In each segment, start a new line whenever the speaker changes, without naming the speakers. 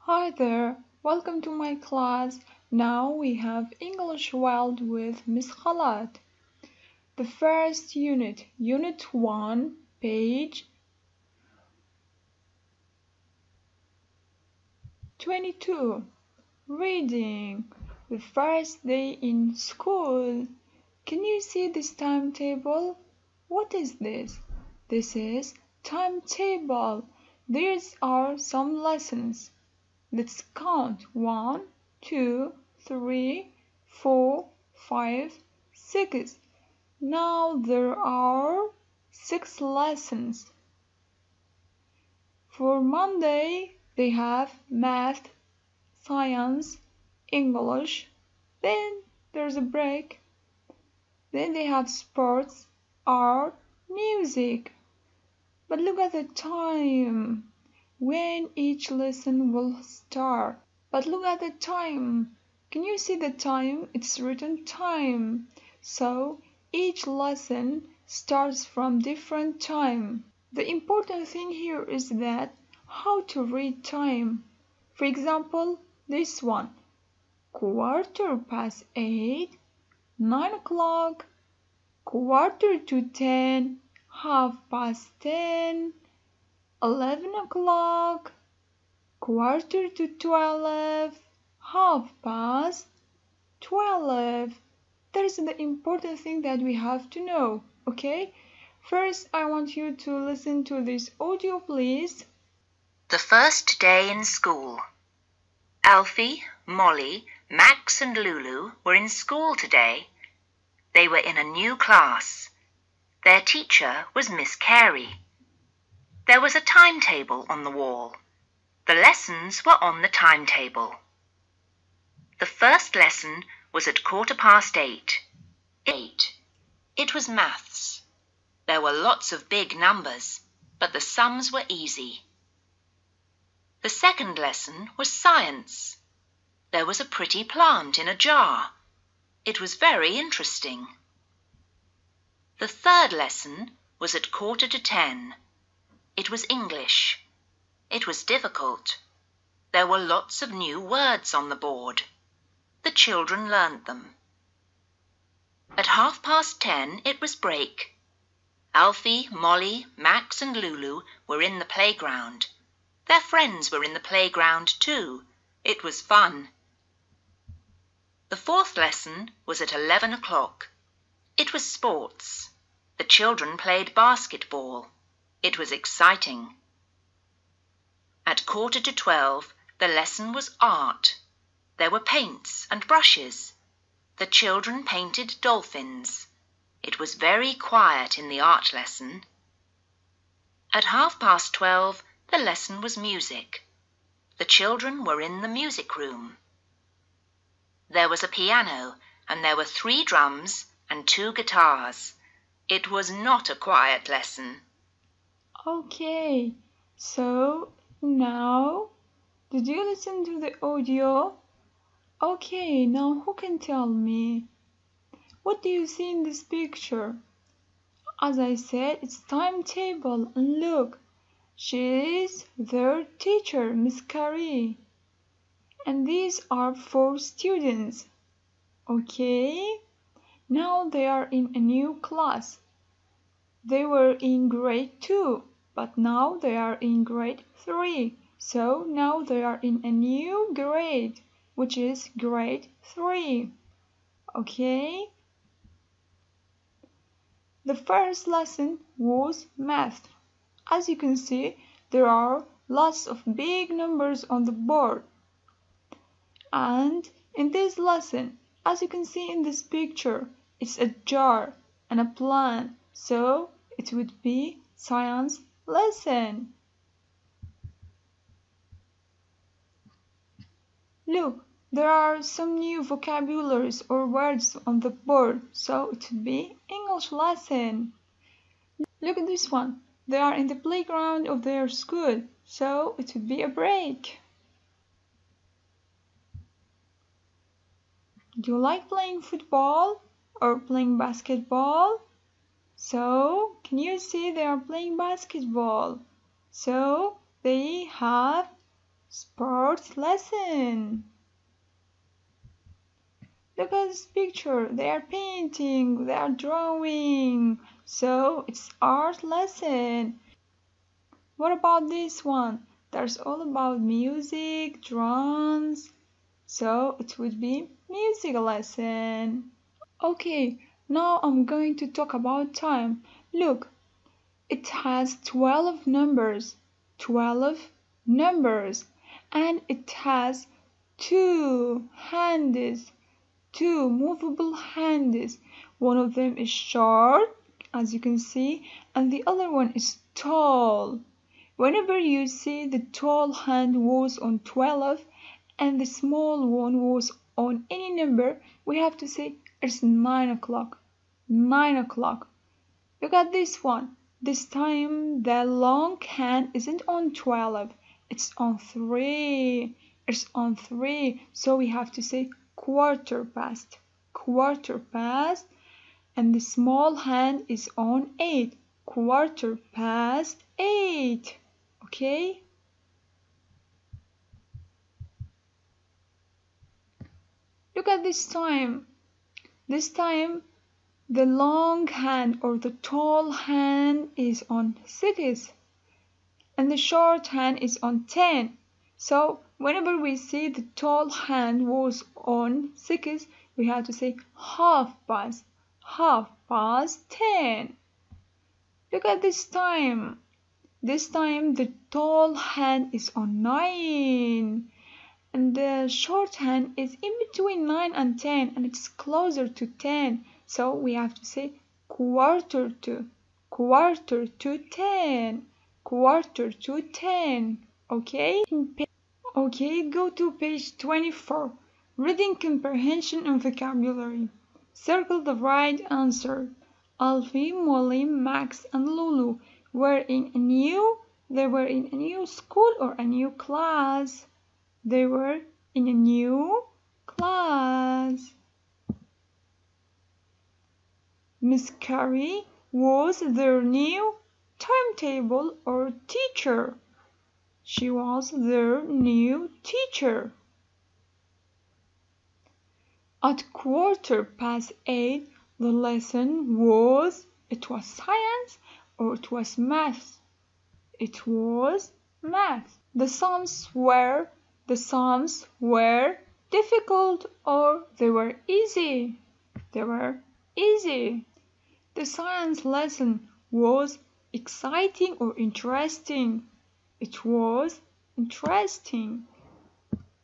Hi there, welcome to my class. Now we have English Wild with Miss.xalat. The first unit, Unit 1, page 22. Reading. The first day in school. Can you see this timetable? What is this? This is timetable. These are some lessons. Let's count. 1, 2, 3, 4, 5, 6. Now there are 6 lessons. For Monday, they have math, science, English. Then there's a break. Then they have sports, art, music. But look at the time. When each lesson will start. But look at the time. Can you see the time? It's written time. So each lesson starts from different time. The important thing here is that how to read time. For example, this one. 8:15, 9 o'clock, 9:45, 10:30, 11 o'clock, 11:45, 12:30. That is the important thing that we have to know, okay? First, I want you to listen to this audio, please.
The first day in school. Alfie, Molly, Max and Lulu were in school today. They were in a new class. Their teacher was Miss Carey. There was a timetable on the wall. The lessons were on the timetable. The first lesson was at 8:15. It was maths. There were lots of big numbers, but the sums were easy. The second lesson was science. There was a pretty plant in a jar. It was very interesting. The third lesson was at 9:45. It was English. It was difficult. There were lots of new words on the board. The children learned them. At 10:30 it was break. Alfie, Molly, Max and Lulu were in the playground. Their friends were in the playground too. It was fun. The fourth lesson was at 11 o'clock. It was sports. The children played basketball. It was exciting. At 11:45, the lesson was art. There were paints and brushes. The children painted dolphins. It was very quiet in the art lesson. At 12:30, the lesson was music. The children were in the music room. There was a piano, and there were 3 drums and 2 guitars. It was not a quiet lesson.
Okay, so now, did you listen to the audio? Okay, now who can tell me? What do you see in this picture? As I said, it's timetable, and look, she is their teacher, Miss Carey. And these are 4 students. Okay, now they are in a new class. They were in grade 2, but now they are in grade 3. So now they are in a new grade, which is grade 3. Okay? The first lesson was math. As you can see, there are lots of big numbers on the board. And in this lesson, as you can see in this picture, it's a jar and a plant. So it would be science lesson. Look, there are some new vocabularies or words on the board, so it would be English lesson. Look at this one. They are in the playground of their school, so it would be a break. Do you like playing football or playing basketball? So, can you see they are playing basketball? So, they have Sports lesson. Look at this picture. They are painting, they are drawing. So it's art lesson. What about this one? There's all about music, drums. So it would be music lesson. Okay, now I'm going to talk about time. Look, it has 12 numbers. 12 numbers. And it has two hands. Two movable hands. One of them is short, as you can see, and the other one is tall. Whenever you see the tall hand was on 12 and the small one was on any number, we have to say it's 9 o'clock. 9 o'clock. Look at this one. This time the long hand isn't on 12, it's on 3. It's on 3. So we have to say quarter past. Quarter past. And the small hand is on 8. Quarter past 8. Okay? Look at this time. This time the long hand or the tall hand is on 6 and the short hand is on 10. So whenever we see the tall hand was on 6, we have to say half past 10. Look at this time. This time the tall hand is on 9 and the short hand is in between 9 and 10 and it's closer to 10. So we have to say quarter to 10. Quarter to 10. Okay? Okay, go to page 24. Reading comprehension and vocabulary. Circle the right answer. Alfie, Molly, Max, and Lulu they were in a new school or a new class. They were in a new class. Miss Carey was their new timetable or teacher. She was their new teacher. At 8:15, the lesson was, it was science or it was math. It was math. The sums were difficult or they were easy. They were easy. The science lesson was exciting or interesting. It was interesting.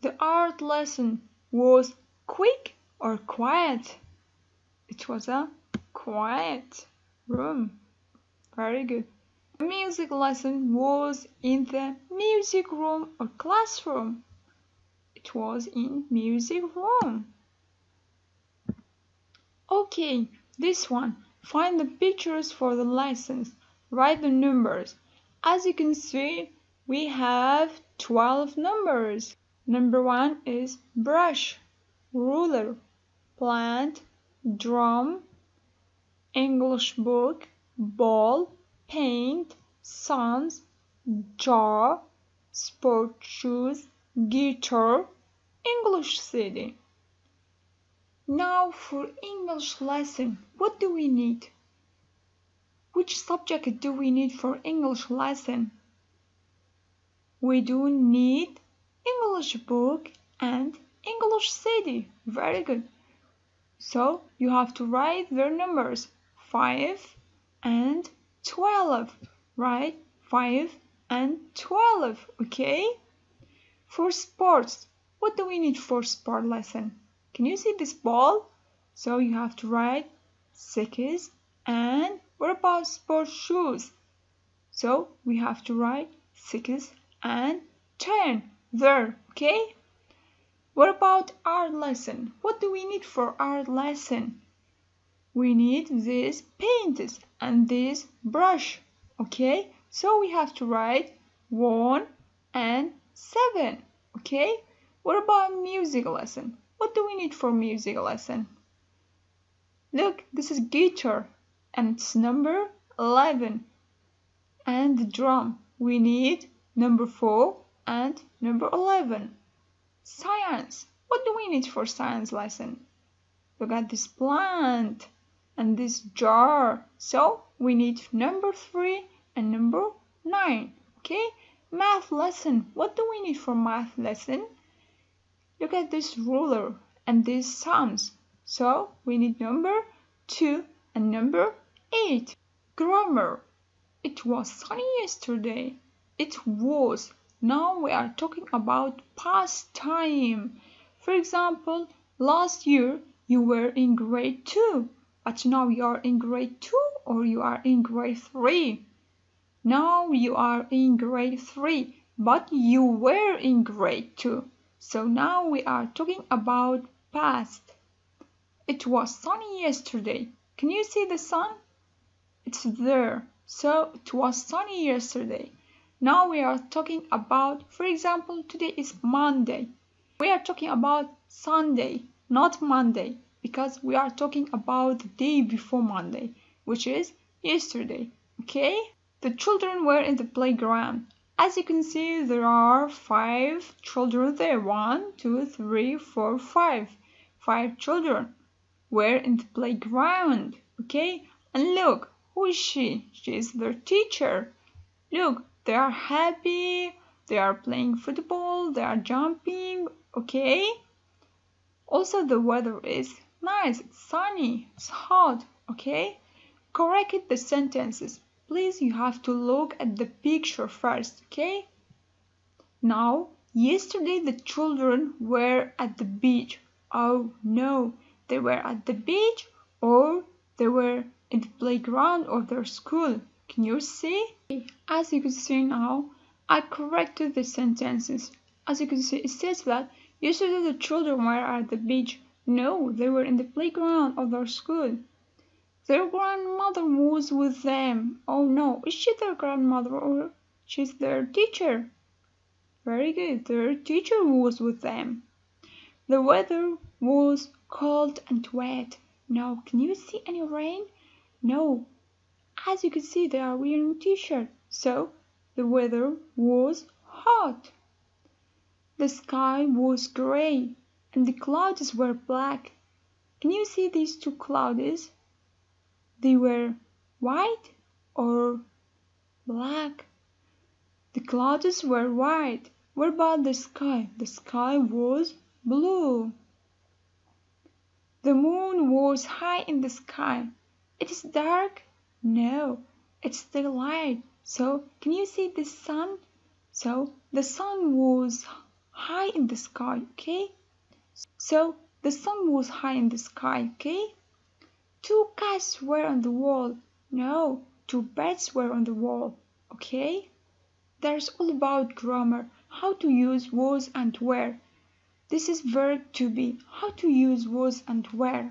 The art lesson was quick or quiet. It was a quiet room. Very good. The music lesson was in the music room or classroom. It was in music room. Okay, this one. Find the pictures for the lessons. Write the numbers. As you can see, we have 12 numbers. Number 1 is brush, ruler, plant, drum, English book, ball, paint, sons, jar, sport shoes, guitar, English CD. Now for English lesson, what do we need? Which subject do we need for English lesson? We do need English book and English CD. Very good. So you have to write their numbers 5 and 12. Write 5 and 12. Okay? For sports, what do we need for sport lesson? Can you see this ball? So you have to write 6 and what about sport shoes? So we have to write 6 and 10 there, okay? What about art lesson? What do we need for art lesson? We need these paints and this brush, okay? So we have to write 1 and 7, okay? What about music lesson? What do we need for music lesson? Look, this is guitar and it's number 11. And the drum, we need number 4 And number 11, science. What do we need for science lesson? Look at this plant and this jar. So we need number 3 and number 9. Okay? Math lesson. What do we need for math lesson? Look at this ruler and these sums. So we need number 2 and number 8. Grammar. It was sunny yesterday. It was. Now we are talking about past time. For example, last year you were in grade 2, but now you are in grade 2 or you are in grade 3. Now you are in grade 3, but you were in grade 2. So now we are talking about past. It was sunny yesterday. Can you see the sun? It's there. So it was sunny yesterday. Now we are talking about, for example, today is Monday. We are talking about Sunday, not Monday, because we are talking about the day before Monday, which is yesterday. Okay? The children were in the playground. As you can see, there are 5 children there. 1, 2, 3, 4, 5. 5 children were in the playground. Okay? And look, who is she? She is their teacher. Look, they are happy. They are playing football. They are jumping. Okay? Also, the weather is nice. It's sunny. It's hot. Okay? Correct the sentences. Please, you have to look at the picture first. Okay? Now, yesterday the children were at the beach. Oh no, they were at the beach or they were in the playground of their school. Can you see? As you can see now, I corrected the sentences. As you can see, it says that yesterday the children were at the beach. No, they were in the playground of their school. Their grandmother was with them. Oh no, is she their grandmother or she's their teacher? Very good, their teacher was with them. The weather was cold and wet. Now, can you see any rain? No. As you can see, they are wearing a t-shirt. So, the weather was hot. The sky was gray and the clouds were black. Can you see these 2 clouds? They were white or black? The clouds were white. What about the sky? The sky was blue. The moon was high in the sky. It is dark? No, it's still light. So, can you see the sun? So, the sun was high in the sky, okay? So, the sun was high in the sky, okay? 2 cats were on the wall. No, 2 birds were on the wall, okay? There's all about grammar, how to use was and were. This is verb to be, how to use was and were.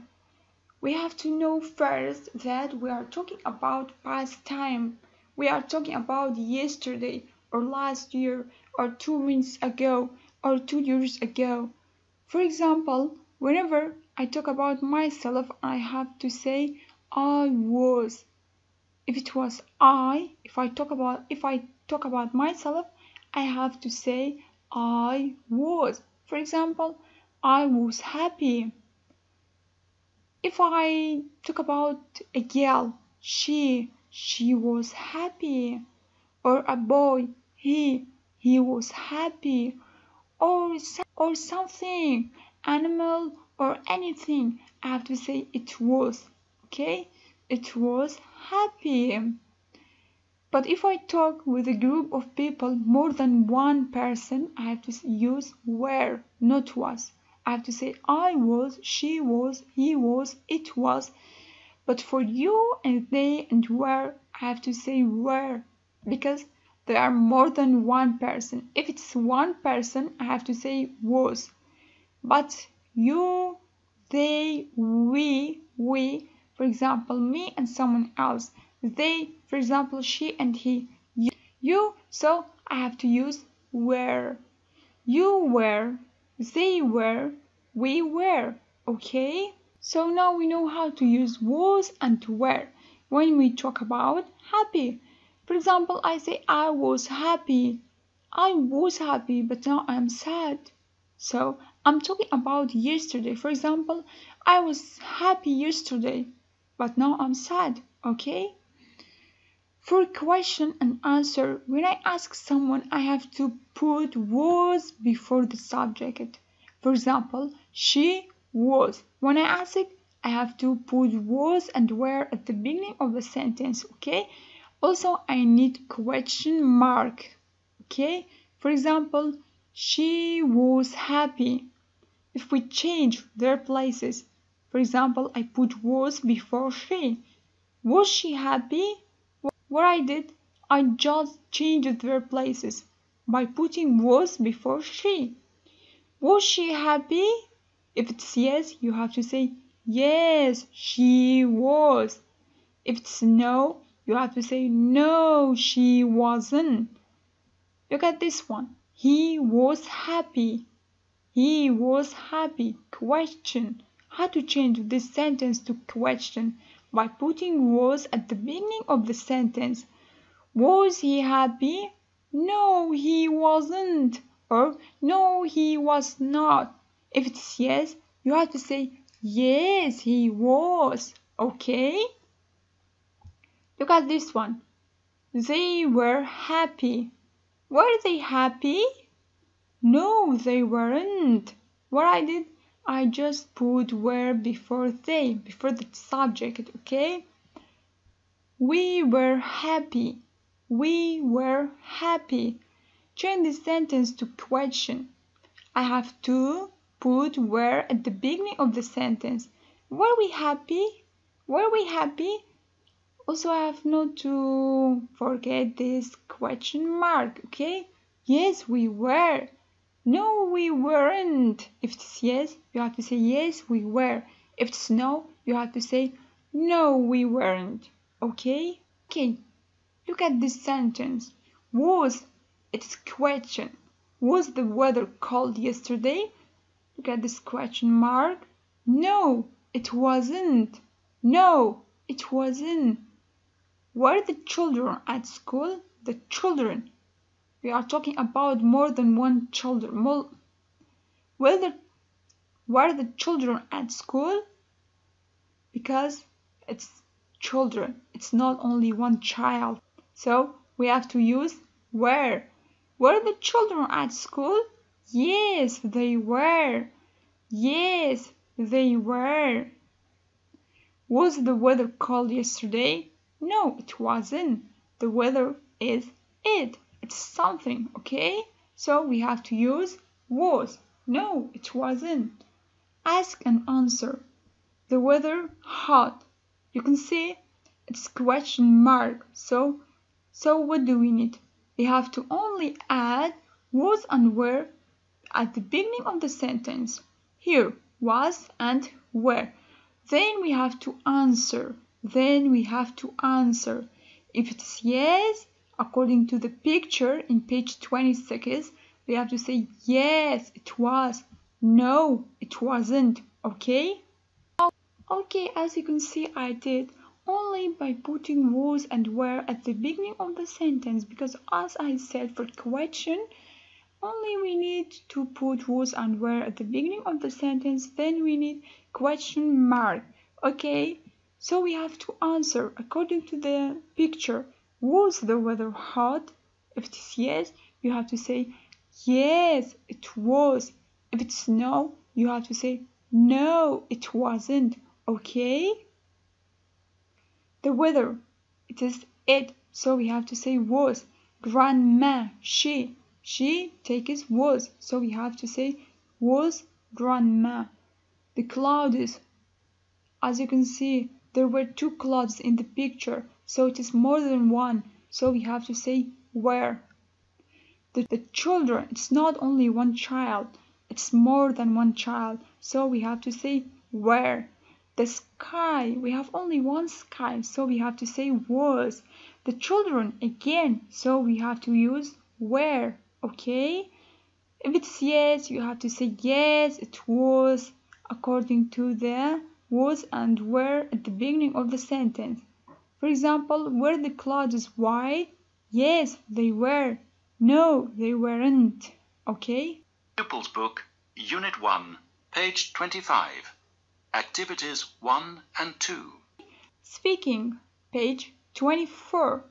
We have to know first that we are talking about past time. We are talking about yesterday or last year or 2 minutes ago or 2 years ago. For example, whenever I talk about myself, I have to say I was. If it was if I talk about myself, I have to say I was. For example, I was happy. If I talk about a girl, she was happy. Or a boy, he was happy. Or something, animal or anything, I have to say it was. Okay? It was happy. But if I talk with a group of people, more than one person, I have to use were, not was. I have to say I was, she was, he was, it was. But for you and they and were, I have to say were, because there are more than one person. If it's one person, I have to say was. But you, they, we, for example, me and someone else. They, for example, she and he. You, so I have to use were. You were, they were, we were. Okay? So now we know how to use was and were when we talk about happy. For example, I say I was happy. I was happy, but now I'm sad. So I'm talking about yesterday. For example, I was happy yesterday, but now I'm sad. Okay? For question and answer, when I ask someone, I have to put was before the subject. For example, she was. When I ask it, I have to put was and were at the beginning of the sentence. Okay? Also, I need question mark. Okay? For example, she was happy. If we change their places, for example, I put was before she. Was she happy? What I did, I just changed their places by putting was before she. Was she happy? If it's yes, you have to say yes, she was. If it's no, you have to say no, she wasn't. Look at this one. He was happy. He was happy. Question. How to change this sentence to question? By putting was at the beginning of the sentence. Was he happy? No, he wasn't. Or no, he was not. If it's yes, you have to say yes, he was. Okay? Look at this one. They were happy. Were they happy? No, they weren't. What I did, I just put were before they, before the subject, okay? We were happy. We were happy. Change the sentence to question. I have to put were at the beginning of the sentence. Were we happy? Were we happy? Also, I have not to forget this question mark, okay? Yes, we were. No, we weren't. If it's yes, you have to say yes, we were. If it's no, you have to say no, we weren't. Okay? Okay, look at this sentence. Was, it's question. Was the weather cold yesterday? Look at this question mark. No, it wasn't. No, it wasn't. Were the children at school? The children. We are talking about more than one children. Were the children at school? Because it's children. It's not only one child. So we have to use were. Were the children at school? Yes, they were. Yes, they were. Was the weather cold yesterday? No, it wasn't. The weather is it. It's something, okay? So we have to use was. No, it wasn't. Ask and answer. The weather hot. You can see it's question mark. So what do we need? We have to only add was and were at the beginning of the sentence. Here, was and were. Then we have to answer. If it's yes, according to the picture in page 26, we have to say yes, it was. No, it wasn't. Okay? Okay, as you can see, I did only by putting was and were at the beginning of the sentence because as I said for question, only we need to put was and were at the beginning of the sentence, then we need question mark. Okay, so we have to answer according to the picture. Was the weather hot? If it is yes, you have to say yes, it was. If it's no, you have to say no, it wasn't. Okay? The weather, it is it, so we have to say was. Grandma, she takes was, so we have to say was grandma. The clouds, as you can see, there were two clouds in the picture, so it is more than one, so we have to say were. The children, it's not only one child, it's more than one child, so we have to say were. The sky, we have only one sky, so we have to say was. The children, again, so we have to use were, okay? If it's yes, you have to say yes, it was, according to the was and were at the beginning of the sentence. For example, were the clouds white? Yes, they were. No, they weren't. Okay?
Pupils Book, Unit 1, page 25. Activities 1 and 2.
Speaking, page 24.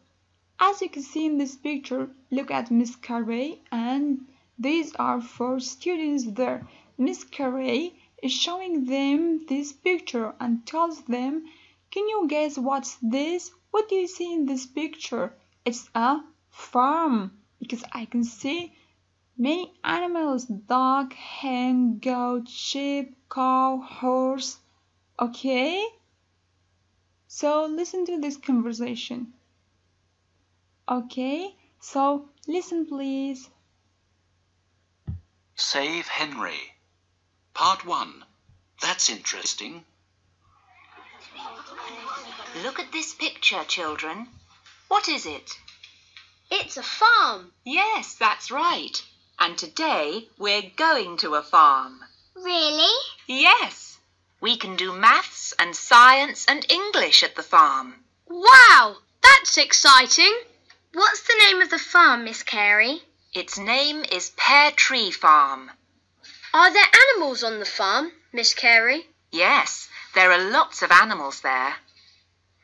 As you can see in this picture, look at Miss Carey, and these are 4 students there. Miss Carey is showing them this picture and tells them, can you guess what's this? What do you see in this picture? It's a farm, because I can see many animals: dog, hen, goat, sheep, cow, horse. Okay? So listen to this conversation. Okay, so listen please.
Save Henry. Part 1. That's interesting.
Look at this picture, children. What is it?
It's a farm.
Yes, that's right. And today we're going to a farm.
Really?
Yes. We can do maths and science and English at the farm.
Wow, that's exciting. What's the name of the farm, Miss Carey?
Its name is Pear Tree Farm.
Are there animals on the farm, Miss Carey?
Yes, there are lots of animals there.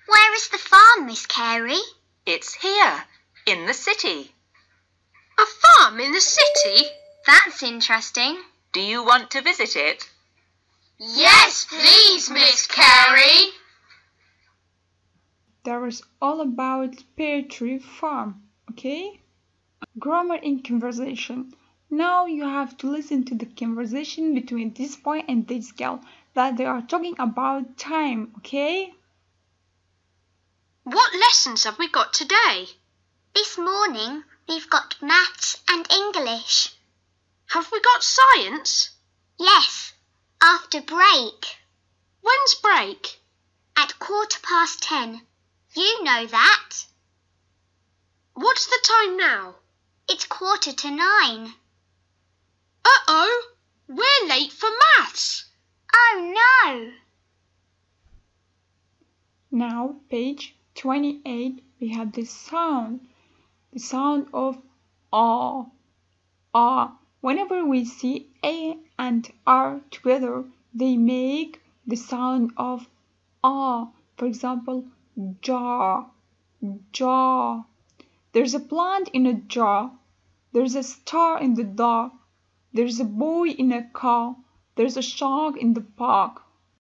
Where is the farm, Miss Carey?
It's here, in the city.
A farm in the city? That's interesting.
Do you want to visit it?
Yes, please, Miss Carey.
That was all about Pear Tree Farm, okay? Grammar in conversation. Now you have to listen to the conversation between this boy and this girl, that they are talking about time, okay?
What lessons have we got today?
This morning we've got maths and English.
Have we got science?
Yes, after break.
When's break?
At 10:15. You know that.
What's the time now?
It's 9:15.
Uh-oh, we're late for maths.
Oh no!
Now, page 28, we have the sound of ah, ah. Whenever we see A and R together, they make the sound of ah. For example, jar, jar. There's a plant in a jar. There's a star in the dark. There's a boy in a car. There's a shark in the park.